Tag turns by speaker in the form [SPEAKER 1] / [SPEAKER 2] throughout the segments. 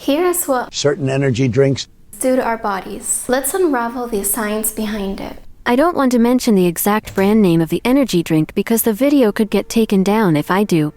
[SPEAKER 1] Here's what
[SPEAKER 2] certain energy drinks
[SPEAKER 1] do to our bodies. Let's unravel the science behind it.
[SPEAKER 3] I don't want to mention the exact brand name of the energy drink because the video could get taken down if I do.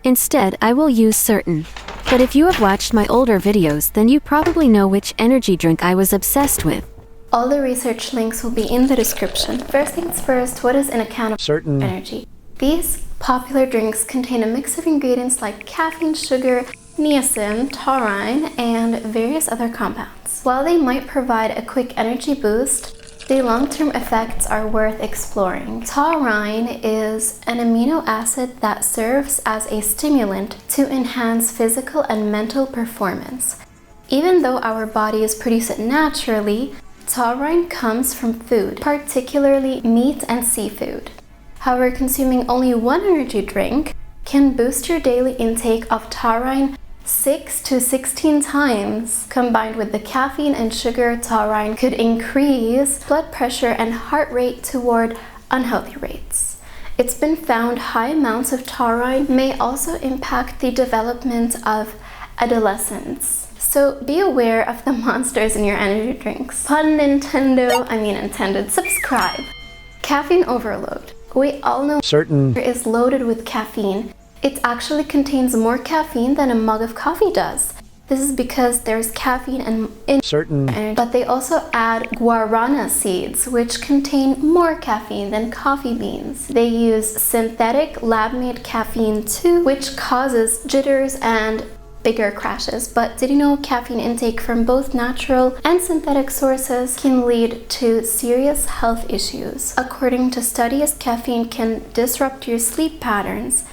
[SPEAKER 3] Instead, I will use certain. But if you have watched my older videos, then you probably know which energy drink I was obsessed with.
[SPEAKER 1] All the research links will be in the description. First things first, what is in a can of
[SPEAKER 2] certain
[SPEAKER 1] energy? These popular drinks contain a mix of ingredients like caffeine, sugar, niacin, taurine, and various other compounds. While they might provide a quick energy boost, the long-term effects are worth exploring. Taurine is an amino acid that serves as a stimulant to enhance physical and mental performance. Even though our bodies produce it naturally, taurine comes from food, particularly meat and seafood. However, consuming only one energy drink can boost your daily intake of taurine 6 to 16 times. Combined with the caffeine and sugar, taurine could increase blood pressure and heart rate toward unhealthy rates. It's been found high amounts of taurine may also impact the development of adolescence. So be aware of the monsters in your energy drinks. Pun intended. Subscribe. Caffeine overload. We all know
[SPEAKER 2] certain
[SPEAKER 1] is loaded with caffeine. It actually contains more caffeine than a mug of coffee does. This is because there's caffeine in
[SPEAKER 2] certain
[SPEAKER 1] energy, but they also add guarana seeds, which contain more caffeine than coffee beans. They use synthetic lab-made caffeine too, which causes jitters and bigger crashes. But did you know caffeine intake from both natural and synthetic sources can lead to serious health issues? According to studies, caffeine can disrupt your sleep patterns.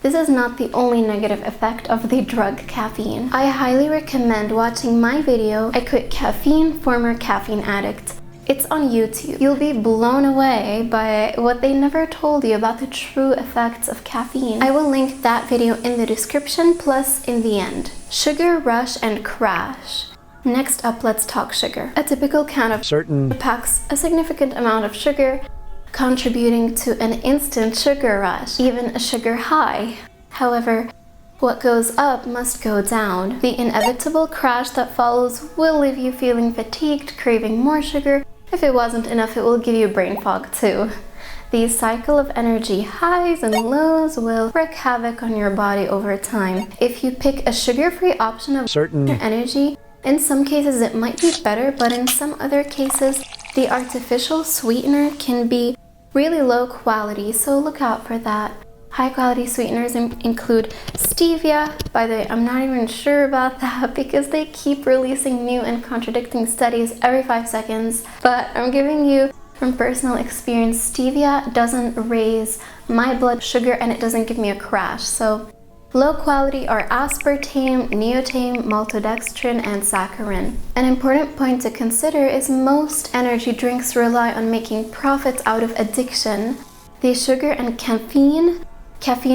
[SPEAKER 1] This is not the only negative effect of the drug caffeine. I highly recommend watching my video, I Quit Caffeine, Former Caffeine Addict. It's on YouTube. You'll be blown away by what they never told you about the true effects of caffeine. I will link that video in the description, plus in the end. Sugar rush and crash. Next up, let's talk sugar. A typical can of
[SPEAKER 2] certain
[SPEAKER 1] packs a significant amount of sugar, contributing to an instant sugar rush, even a sugar high. However, what goes up must go down. The inevitable crash that follows will leave you feeling fatigued, craving more sugar. If it wasn't enough, it will give you brain fog too. The cycle of energy highs and lows will wreak havoc on your body over time. If you pick a sugar-free option of
[SPEAKER 2] certain
[SPEAKER 1] energy, in some cases it might be better, but in some other cases, the artificial sweetener can be really low quality, so look out for that. High quality sweeteners include stevia. By the way, I'm not even sure about that because they keep releasing new and contradicting studies every 5 seconds. But I'm giving you from personal experience, stevia doesn't raise my blood sugar and it doesn't give me a crash. So low quality are aspartame, neotame, maltodextrin, and saccharin. An important point to consider is most energy drinks rely on making profits out of addiction. The sugar and caffeine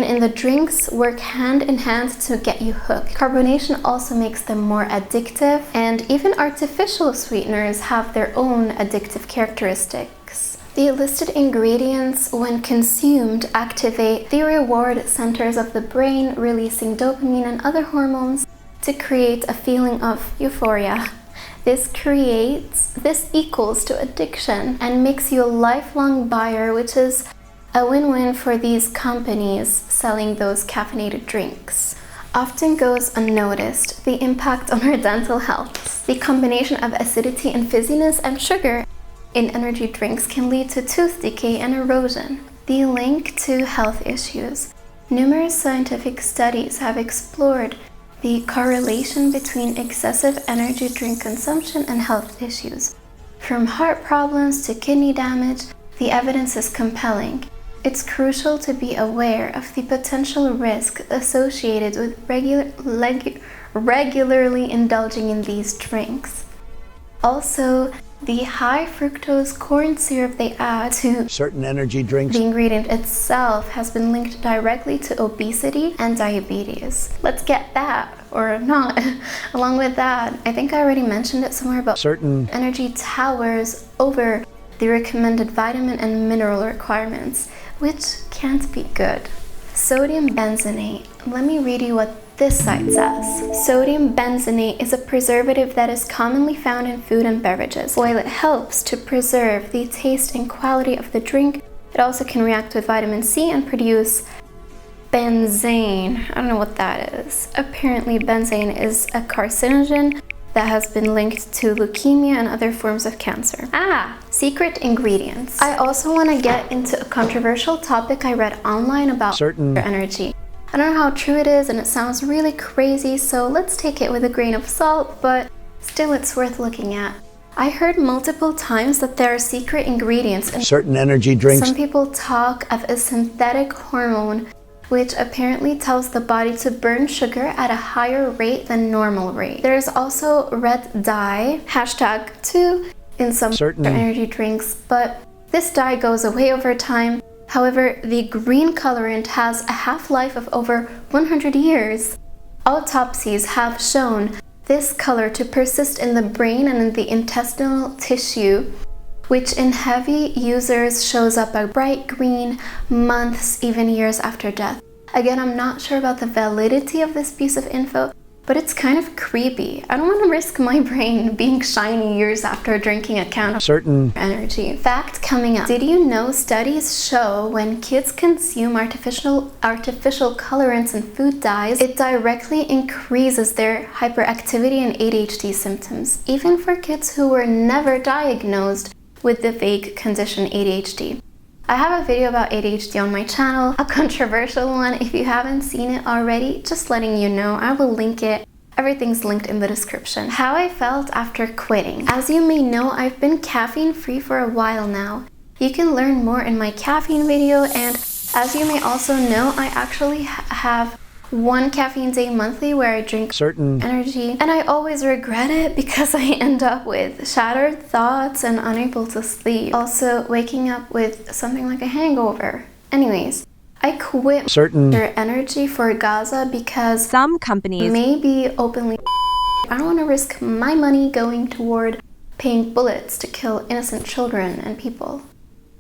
[SPEAKER 1] in the drinks work hand in hand to get you hooked. Carbonation also makes them more addictive, and even artificial sweeteners have their own addictive characteristics. The listed ingredients, when consumed, activate the reward centers of the brain, releasing dopamine and other hormones to create a feeling of euphoria. This equals to addiction and makes you a lifelong buyer, which is a win-win for these companies selling those caffeinated drinks. Often goes unnoticed the impact on our dental health. The combination of acidity and fizziness and sugar in energy drinks can lead to tooth decay and erosion. The link to health issues. Numerous scientific studies have explored the correlation between excessive energy drink consumption and health issues. From heart problems to kidney damage, the evidence is compelling. It's crucial to be aware of the potential risk associated with regularly indulging in these drinks. Also, the high fructose corn syrup they add to
[SPEAKER 2] certain energy drinks,
[SPEAKER 1] the ingredient itself, has been linked directly to obesity and diabetes. Let's get that, or not. Along with that, I think I already mentioned it somewhere, but
[SPEAKER 2] certain
[SPEAKER 1] energy towers over the recommended vitamin and mineral requirements, which can't be good. Sodium benzenate. Let me read you what this site says. Sodium benzenate is a preservative that is commonly found in food and beverages. While it helps to preserve the taste and quality of the drink, it also can react with vitamin C and produce benzene. I don't know what that is. Apparently benzene is a carcinogen that has been linked to leukemia and other forms of cancer. Secret ingredients. I also want to get into a controversial topic I read online about
[SPEAKER 2] certain
[SPEAKER 1] energy. I don't know how true it is and it sounds really crazy, so let's take it with a grain of salt, but still it's worth looking at. I heard multiple times that there are secret ingredients in
[SPEAKER 2] certain energy drinks.
[SPEAKER 1] Some people talk of a synthetic hormone which apparently tells the body to burn sugar at a higher rate than normal rate. There's also red dye, #2, in some
[SPEAKER 2] certain
[SPEAKER 1] energy drinks, but this dye goes away over time. However, the green colorant has a half-life of over 100 years. Autopsies have shown this color to persist in the brain and in the intestinal tissue, which in heavy users shows up a bright green months, even years after death. Again, I'm not sure about the validity of this piece of info, but it's kind of creepy. I don't want to risk my brain being shiny years after drinking a can of
[SPEAKER 2] certain
[SPEAKER 1] energy. Fact coming up. Did you know studies show when kids consume artificial colorants and food dyes, it directly increases their hyperactivity and ADHD symptoms, even for kids who were never diagnosed with the vague condition ADHD. I have a video about ADHD on my channel, a controversial one. If you haven't seen it already, just letting you know, I will link it. Everything's linked in the description. How I felt after quitting. As you may know, I've been caffeine free for a while now. You can learn more in my caffeine video, and as you may also know, I actually have one caffeine day monthly where I drink
[SPEAKER 2] certain
[SPEAKER 1] energy, and I always regret it because I end up with shattered thoughts and unable to sleep. Also waking up with something like a hangover. Anyways, I quit
[SPEAKER 2] certain
[SPEAKER 1] energy for Gaza because
[SPEAKER 4] some companies
[SPEAKER 1] may be openly. I don't want to risk my money going toward paying bullets to kill innocent children and people.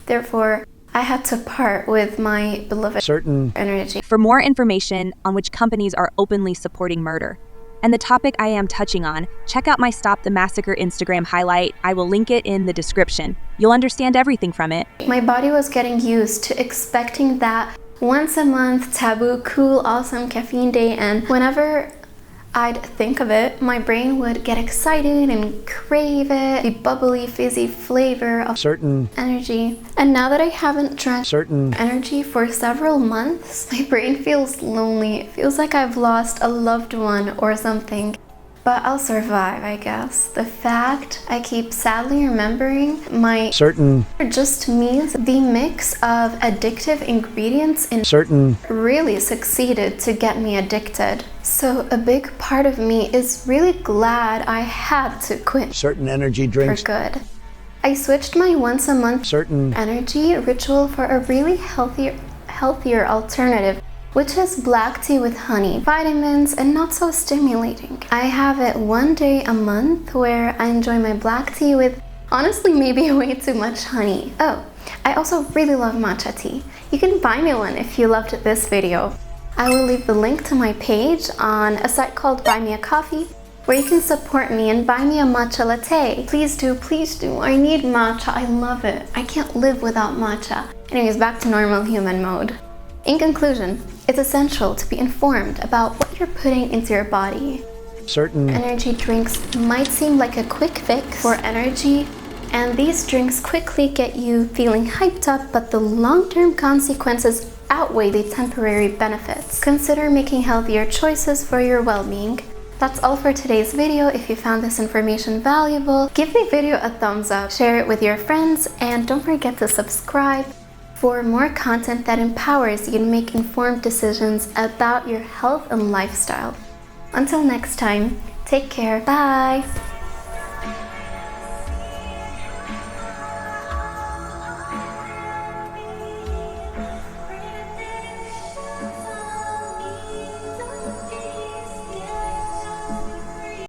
[SPEAKER 1] Therefore, I had to part with my beloved
[SPEAKER 2] certain
[SPEAKER 1] energy.
[SPEAKER 4] For more information on which companies are openly supporting murder and the topic I am touching on, check out my Stop the Massacre Instagram highlight. I will link it in the description. You'll understand everything from it.
[SPEAKER 1] My body was getting used to expecting that once a month taboo, cool, awesome caffeine day, and whenever I'd think of it, my brain would get excited and crave it, the bubbly, fizzy flavor of
[SPEAKER 2] certain
[SPEAKER 1] energy. And now that I haven't drank
[SPEAKER 2] certain
[SPEAKER 1] energy for several months, my brain feels lonely. It feels like I've lost a loved one or something. But I'll survive, I guess. The fact I keep sadly remembering my
[SPEAKER 2] certain
[SPEAKER 1] just means the mix of addictive ingredients in
[SPEAKER 2] certain
[SPEAKER 1] really succeeded to get me addicted. So a big part of me is really glad I had to quit
[SPEAKER 2] certain energy
[SPEAKER 1] for
[SPEAKER 2] drinks.
[SPEAKER 1] good. I switched my once a month
[SPEAKER 2] certain
[SPEAKER 1] energy ritual for a really healthier alternative, which is black tea with honey, vitamins, and not so stimulating. I have it one day a month where I enjoy my black tea with honestly maybe way too much honey. Oh, I also really love matcha tea. You can buy me one if you loved this video. I will leave the link to my page on a site called Buy Me a Coffee, where you can support me and buy me a matcha latte. Please do, please do. I need matcha, I love it. I can't live without matcha. Anyways, back to normal human mode. In conclusion, it's essential to be informed about what you're putting into your body.
[SPEAKER 2] certain
[SPEAKER 1] Energy drinks might seem like a quick fix for energy, and these drinks quickly get you feeling hyped up, but the long-term consequences outweigh the temporary benefits. Consider making healthier choices for your well-being. That's all for today's video. If you found this information valuable, give the video a thumbs up, share it with your friends, and don't forget to subscribe for more content that empowers you to make informed decisions about your health and lifestyle. Until next time, take care. Bye!